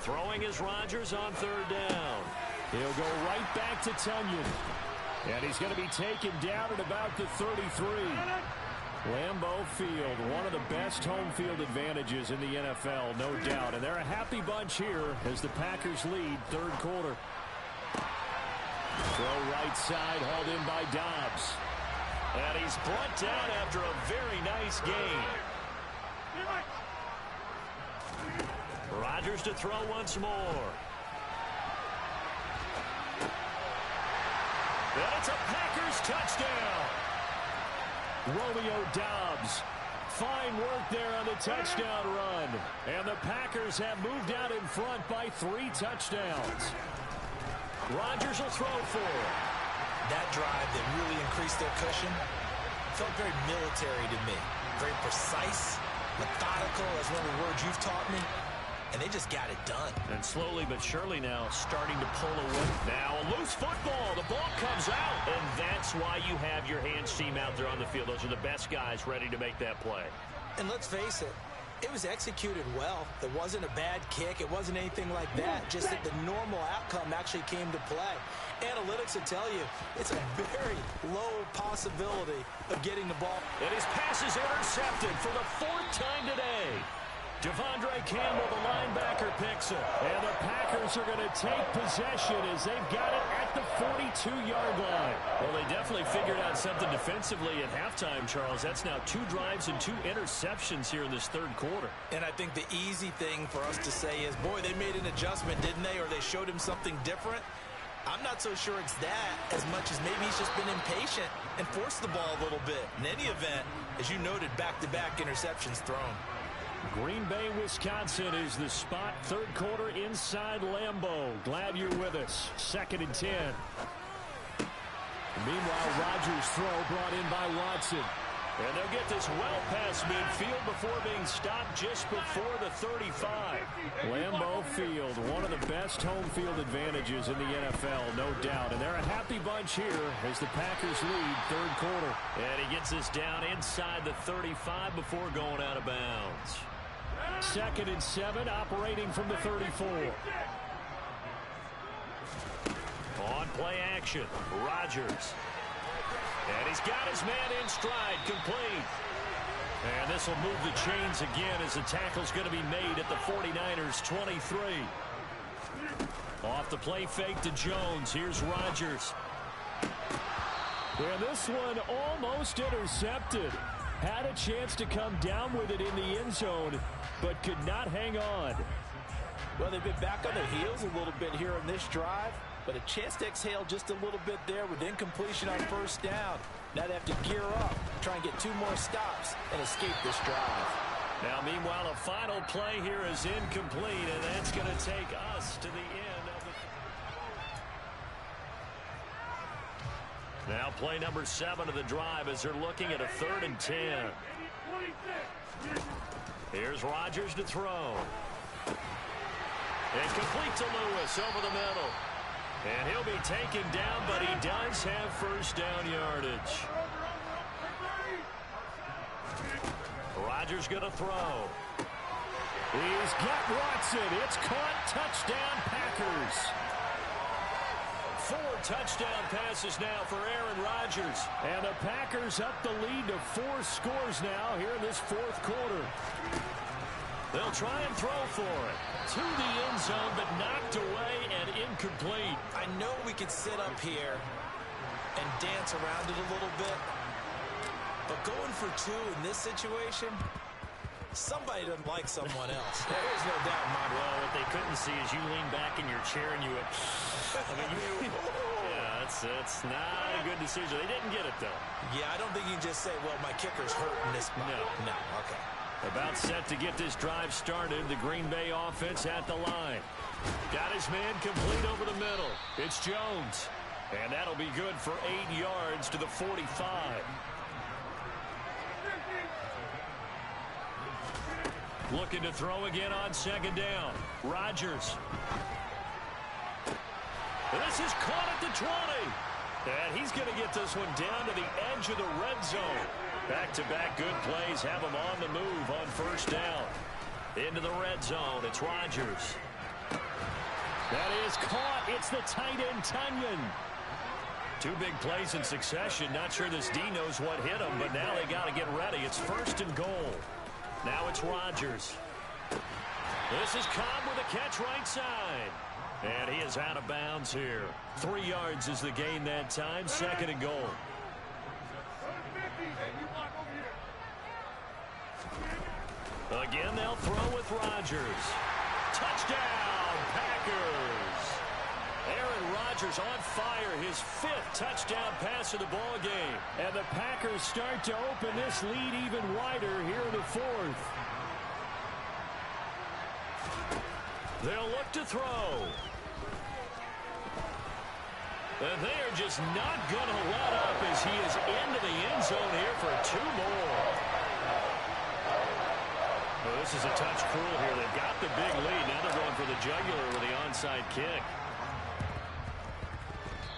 Throwing is Rodgers on 3rd down. He'll go right back to Tunyon. And he's going to be taken down at about the 33. Lambeau Field, one of the best home field advantages in the NFL, no doubt. And they're a happy bunch here as the Packers lead 3rd quarter. Throw right side, hauled in by Dobbs. And he's brought down after a very nice gain. Rodgers to throw once more. And it's a Packers touchdown. Romeo Dobbs. Fine work there on the touchdown run. And the Packers have moved out in front by 3 touchdowns. Rodgers will throw for it. That drive that really increased their cushion felt very military to me. Very precise, methodical, that's one of the words you've taught me. And they just got it done. And slowly but surely now starting to pull away. Now a loose football. The ball comes out. And that's why you have your hands team out there on the field. Those are the best guys ready to make that play. And let's face it, It was executed well. It wasn't a bad kick. It wasn't anything like that. Just that the normal outcome actually came to play. Analytics will tell you it's a very low possibility of getting the ball. And his pass is intercepted for the 4th time today. Devondre Campbell, the linebacker, picks it. And the Packers are going to take possession as they've got it at the 42-yard line. Well, they definitely figured out something defensively at halftime, Charles. That's now 2 drives and 2 interceptions here in this 3rd quarter. And I think the easy thing for us to say is, boy, they made an adjustment, didn't they? Or they showed him something different. I'm not so sure it's that as much as maybe he's just been impatient and forced the ball a little bit. In any event, as you noted, back-to-back interceptions thrown. Green Bay, Wisconsin is the spot. 3rd quarter inside Lambeau. Glad you're with us. 2nd and 10. Meanwhile, Rodgers' throw brought in by Watson. And they'll get this well past midfield before being stopped just before the 35. Lambeau Field, one of the best home field advantages in the NFL, no doubt. And they're a happy bunch here as the Packers lead 3rd quarter. And he gets this down inside the 35 before going out of bounds. 2nd and 7, operating from the 34. On play action, Rodgers. And he's got his man in stride, complete. And this will move the chains again as the tackle's going to be made at the 49ers' 23. Off the play fake to Jones. Here's Rodgers. And this one almost intercepted. Had a chance to come down with it in the end zone, but could not hang on. Well, they've been back on their heels a little bit here in this drive, but a chance to exhale just a little bit there with incompletion on 1st down. Now they have to gear up, try and get 2 more stops, and escape this drive. Now, meanwhile, a final play here is incomplete, and that's going to take us to the end of the... Now play number 7 of the drive as they're looking at a 3rd and 10. Here's Rodgers to throw. And complete to Lewis over the middle. And he'll be taken down, but he does have 1st down yardage. Rodgers going to throw. He's got Watson. It's caught. Touchdown, Packers. 4 touchdown passes now for Aaron Rodgers. And the Packers up the lead to 4 scores now here in this 4th quarter. They'll try and throw for it. To the end zone, but knocked away and incomplete. I know we could sit up here and dance around it a little bit, but going for 2 in this situation, somebody doesn't like someone else. There's no doubt in my mind. Well, what they couldn't see is you lean back in your chair and you went, yeah, it's not a good decision. They didn't get it, though. Yeah, I don't think you can just say, well, my kicker's hurt in this spot. No, okay. About set to get this drive started. The Green Bay offense at the line. Got his man complete over the middle. It's Jones. And that'll be good for 8 yards to the 45. Looking to throw again on 2nd down. Rodgers. And this is caught at the 20. And he's going to get this one down to the edge of the red zone. Back-to-back good plays have him on the move on 1st down. Into the red zone, it's Rodgers. That is caught. It's the tight end, Tunyon. 2 big plays in succession. Not sure this D knows what hit him, but now they got to get ready. It's 1st and goal. Now it's Rodgers. This is Cobb with a catch right side. And he is out of bounds here. 3 yards is the gain that time. 2nd and goal. Again, they'll throw with Rodgers. Touchdown, Packers. Aaron Rodgers on fire, his 5th touchdown pass of the ball game. And the Packers start to open this lead even wider here in the 4th. They'll look to throw. And they are just not going to let up as he is into the end zone here for 2 more. Well, this is a touch cruel here. They've got the big lead. Now they're going for the jugular with the onside kick.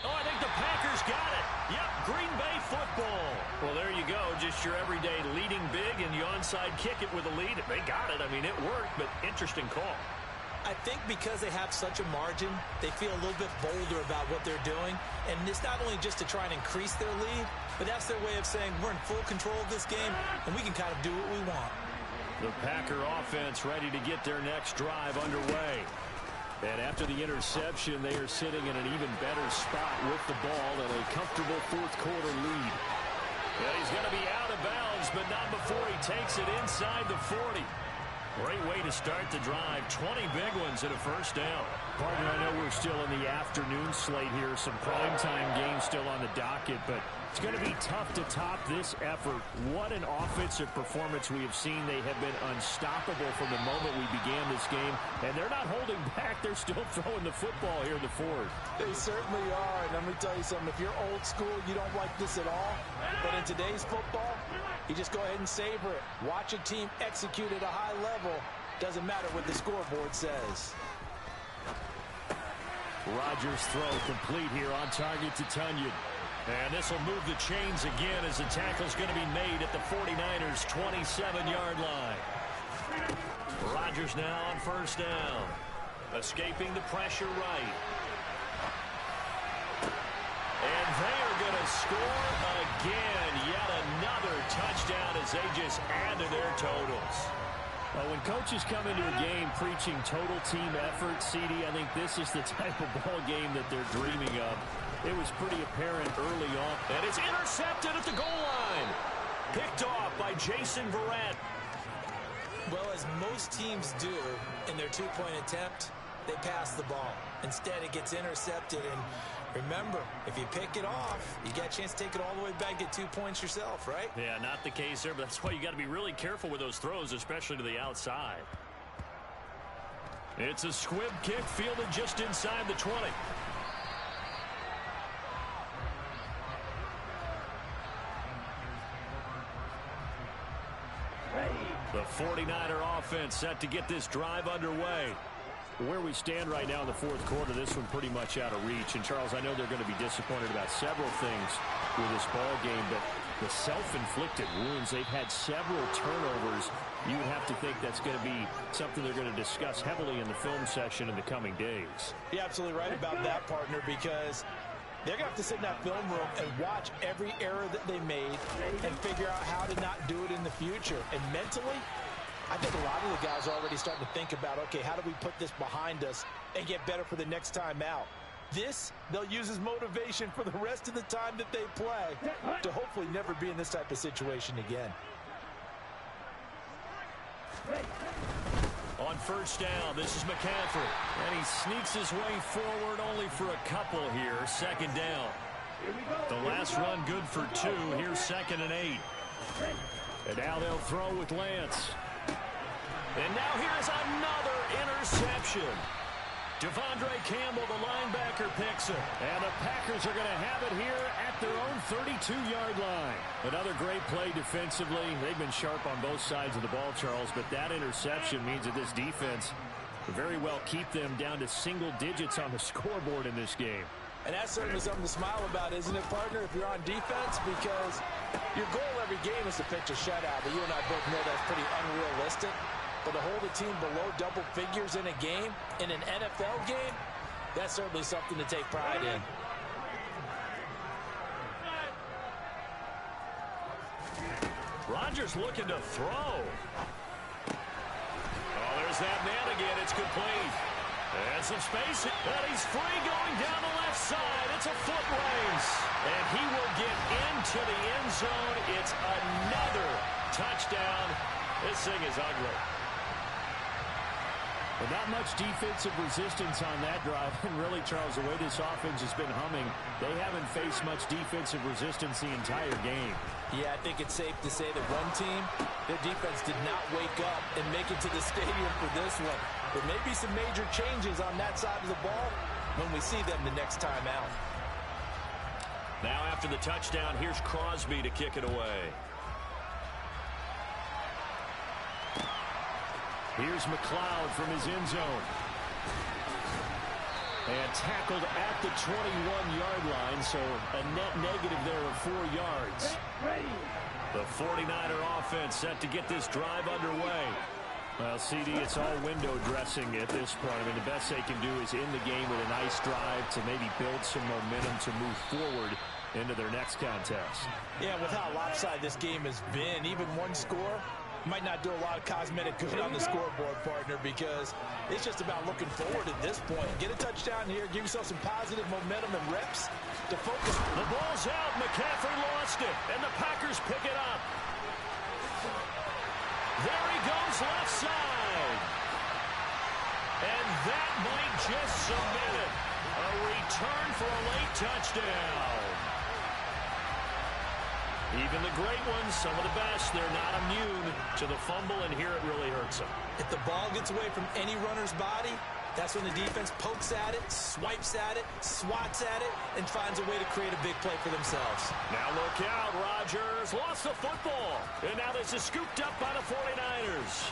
Oh, I think the Packers got it. Yep, Green Bay football. Well, there you go. Just just your everyday leading big and you onside kick it with a lead. They got it. I mean, it worked, but interesting call. I think because they have such a margin, they feel a little bit bolder about what they're doing. And it's not only just to try and increase their lead, but that's their way of saying we're in full control of this game, and we can kind of do what we want. The Packer offense ready to get their next drive underway. And after the interception, they are sitting in an even better spot with the ball and a comfortable fourth-quarter lead. And he's going to be out of bounds, but not before he takes it inside the 40. Great way to start the drive. 20 big ones and a first down. Partner, I know we're still in the afternoon slate here. Some primetime games still on the docket, but it's going to be tough to top this effort. What an offensive performance we have seen. They have been unstoppable from the moment we began this game, and they're not holding back. They're still throwing the football here in the fourth. They certainly are, and let me tell you something. If you're old school, you don't like this at all. But in today's football, you just go ahead and savor it. Watch a team execute at a high level. Doesn't matter what the scoreboard says. Rodgers' throw complete here on target to Tunyon. And this will move the chains again as the tackle's going to be made at the 49ers' 27-yard line. Rodgers now on first down. Escaping the pressure right. And they are going to score again. Yet another touchdown as they just add to their totals. Well, when coaches come into a game preaching total team effort, CD, I think this is the type of ball game that they're dreaming of. It was pretty apparent early on. And it's intercepted at the goal line. Picked off by Jason Verrett. Well, as most teams do in their two-point attempt, they pass the ball. Instead, it gets intercepted. And remember, if you pick it off, you get a chance to take it all the way back, get 2 points yourself, right? Yeah, not the case there, but that's why you got to be really careful with those throws, especially to the outside. It's a squib kick fielded just inside the 20. The 49er offense set to get this drive underway. Where we stand right now in the fourth quarter, this one pretty much out of reach. And, Charles, I know they're going to be disappointed about several things with this ball game, but the self-inflicted wounds, they've had several turnovers. You would have to think that's going to be something they're going to discuss heavily in the film session in the coming days. You're absolutely right about that, partner, because they're going to have to sit in that film room and watch every error that they made and figure out how to not do it in the future. And mentally, I think a lot of the guys are already starting to think about, okay, how do we put this behind us and get better for the next time out? This, they'll use as motivation for the rest of the time that they play to hopefully never be in this type of situation again. On first down, this is McCaffrey. And he sneaks his way forward only for a couple here. Second down. The last run good for 2. Here's 2nd and 8. And now they'll throw with Lance. And now here's another interception. Devondre Campbell, the linebacker, picks it. And the Packers are going to have it here at their own 32-yard line. Another great play defensively. They've been sharp on both sides of the ball, Charles, but that interception means that this defense will very well keep them down to single digits on the scoreboard in this game. And that's certainly something to smile about, isn't it, partner, if you're on defense? Because your goal every game is to pitch a shutout, but you and I both know that's pretty unrealistic. But to hold a team below double figures in a game, in an NFL game, that's certainly something to take pride in. Rodgers looking to throw. Oh, there's that man again. It's complete. And some space. And he's free going down the left side. It's a foot race. And he will get into the end zone. It's another touchdown. This thing is ugly. Well, not much defensive resistance on that drive. And really, Charles, the way this offense has been humming, they haven't faced much defensive resistance the entire game. Yeah, I think it's safe to say that one team, their defense did not wake up and make it to the stadium for this one. There may be some major changes on that side of the ball when we see them the next time out. Now after the touchdown, here's Crosby to kick it away. Here's McLeod from his end zone. And tackled at the 21-yard line, so a net negative there of 4 yards. The 49er offense set to get this drive underway. Well, CD, it's all window dressing at this point. I mean, the best they can do is in the game with a nice drive to maybe build some momentum to move forward into their next contest. Yeah, with how lopsided this game has been, even one score might not do a lot of cosmetic good on the scoreboard, partner, because it's just about looking forward at this point. Get a touchdown here, give yourself some positive momentum and reps to focus. The ball's out. McCaffrey lost it, and the Packers pick it up. There he goes, left side. And that might just cement it. A return for a late touchdown. Even the great ones, some of the best, they're not immune to the fumble, and here it really hurts them. If the ball gets away from any runner's body, that's when the defense pokes at it, swipes at it, swats at it, and finds a way to create a big play for themselves. Now look out, Rodgers lost the football, and now this is scooped up by the 49ers.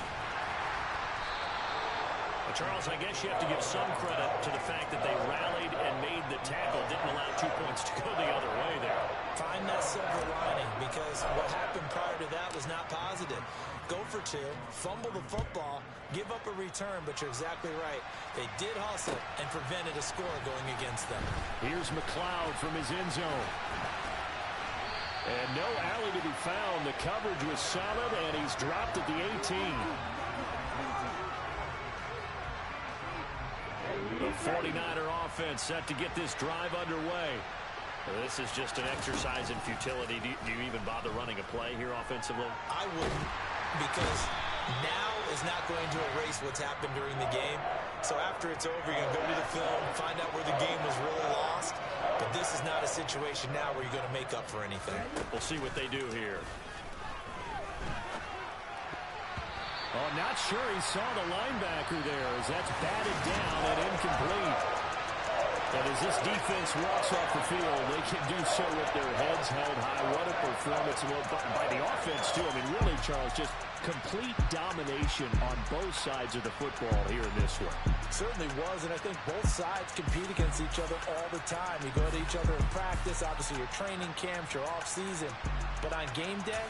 Well, Charles, I guess you have to give some credit to the fact that they rallied and made the tackle, didn't allow 2 points to go the other way there. Find that silver lining, because what happened prior to that was not positive. Go for two, fumble the football, give up a return, but you're exactly right. They did hustle and prevented a score going against them. Here's McLeod from his end zone. And no alley to be found. The coverage was solid, and he's dropped at the 18. The 49er offense set to get this drive underway. This is just an exercise in futility. Do you even bother running a play here offensively? I wouldn't, because now is not going to erase what's happened during the game. So after it's over, you're going to go to the film, find out where the game was really lost. But this is not a situation now where you're going to make up for anything. We'll see what they do here. Oh, not sure he saw the linebacker there as that's batted down and incomplete. And as this defense walks off the field, they can do so with their heads held high. What a performance by the offense, too. I mean, really, Charles, just complete domination on both sides of the football here in this one. Certainly was, and I think both sides compete against each other all the time. You go to each other in practice, obviously your training camps, your off season. But on game day,